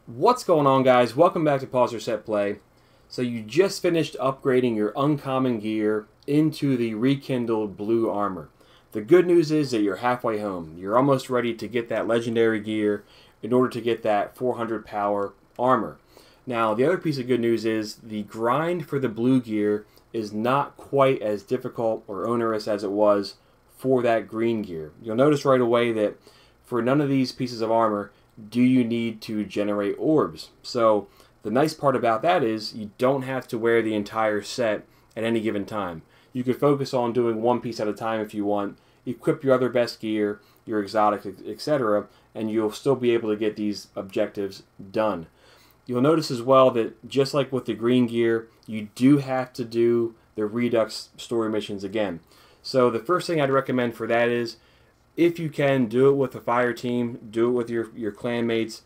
What's going on, guys? Welcome back to Pause or Set Play. So you just finished upgrading your uncommon gear into the rekindled blue armor. The good news is that you're halfway home. You're almost ready to get that legendary gear in order to get that 400 power armor. Now, the other piece of good news is the grind for the blue gear is not quite as difficult or onerous as it was for that green gear. You'll notice right away that for none of these pieces of armor do you need to generate orbs. So the nice part about that is you don't have to wear the entire set at any given time. You could focus on doing one piece at a time if you want, equip your other best gear, your exotic, etc., and you'll still be able to get these objectives done. You'll notice as well that just like with the green gear, you do have to do the redux story missions again. So the first thing I'd recommend for that is, if you can, do it with a fire team, do it with your clan mates.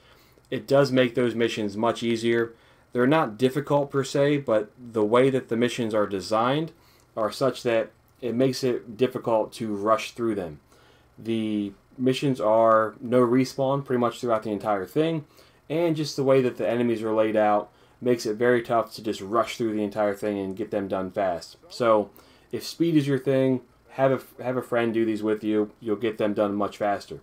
It does make those missions much easier. They're not difficult per se, but the way that the missions are designed are such that it makes it difficult to rush through them. The missions are no respawn pretty much throughout the entire thing, and just the way that the enemies are laid out makes it very tough to just rush through the entire thing and get them done fast. So if speed is your thing, have a friend do these with you. You'll get them done much faster.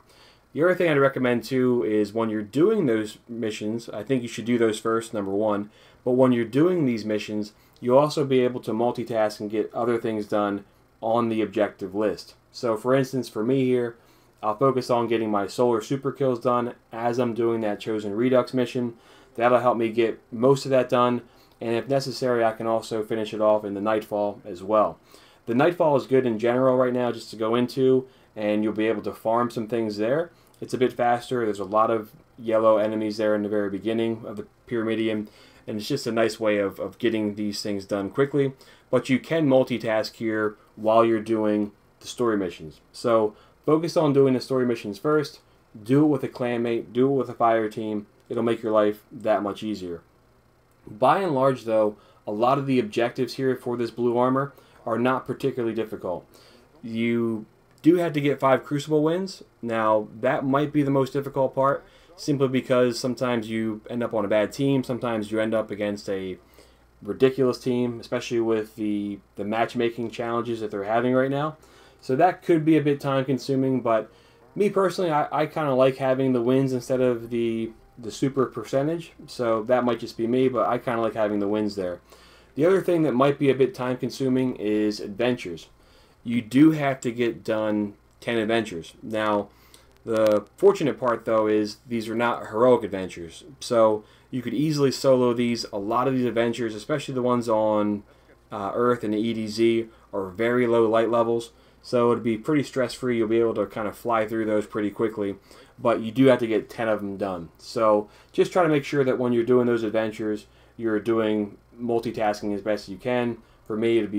The other thing I'd recommend too is when you're doing those missions, I think you should do those first, number one. But when you're doing these missions, you'll also be able to multitask and get other things done on the objective list. So for instance, for me here, I'll focus on getting my solar super kills done as I'm doing that chosen redux mission. That'll help me get most of that done, and if necessary, I can also finish it off in the nightfall as well. The nightfall is good in general right now just to go into, and you'll be able to farm some things there. It's a bit faster. There's a lot of yellow enemies there in the very beginning of the Pyramidion, and it's just a nice way of getting these things done quickly. But you can multitask here while you're doing the story missions. So focus on doing the story missions first. Do it with a clanmate. Do it with a fire team. It'll make your life that much easier. By and large, though, a lot of the objectives here for this blue armor are not particularly difficult. You do have to get 5 Crucible wins. Now, that might be the most difficult part, simply because sometimes you end up on a bad team, sometimes you end up against a ridiculous team, especially with the matchmaking challenges that they're having right now. So that could be a bit time consuming, but me personally, I kind of like having the wins instead of the super percentage, so that might just be me, but I kind of like having the wins there. The other thing that might be a bit time consuming is adventures. You do have to get done 10 adventures. Now, the fortunate part though is these are not heroic adventures. So you could easily solo these. A lot of these adventures, especially the ones on Earth and the EDZ, are very low light levels. So it'd be pretty stress-free. You'll be able to kind of fly through those pretty quickly. But you do have to get 10 of them done. So just try to make sure that when you're doing those adventures, you're doing multitasking as best as you can. For me, it'll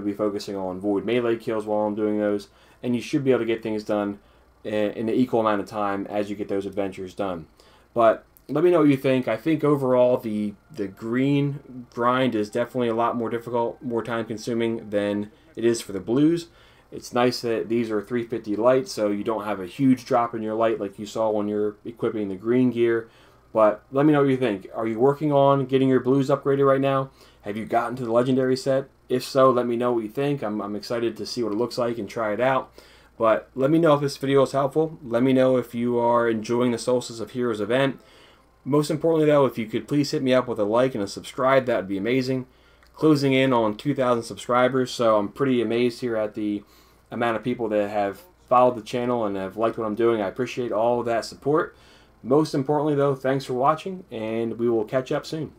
be focusing on void melee kills while I'm doing those, and you should be able to get things done in an equal amount of time as you get those adventures done. But let me know what you think. I think overall the green grind is definitely a lot more difficult, more time consuming than it is for the blues. It's nice that these are 350 light, so you don't have a huge drop in your light like you saw when you're equipping the green gear. But let me know what you think. Are you working on getting your blues upgraded right now? Have you gotten to the legendary set? If so, let me know what you think. I'm excited to see what it looks like and try it out. But let me know if this video is helpful. Let me know if you are enjoying the Solstice of Heroes event. Most importantly though, if you could please hit me up with a like and a subscribe, that would be amazing. Closing in on 2,000 subscribers, so I'm pretty amazed here at the amount of people that have followed the channel and have liked what I'm doing. I appreciate all of that support. Most importantly though, thanks for watching, and we will catch up soon.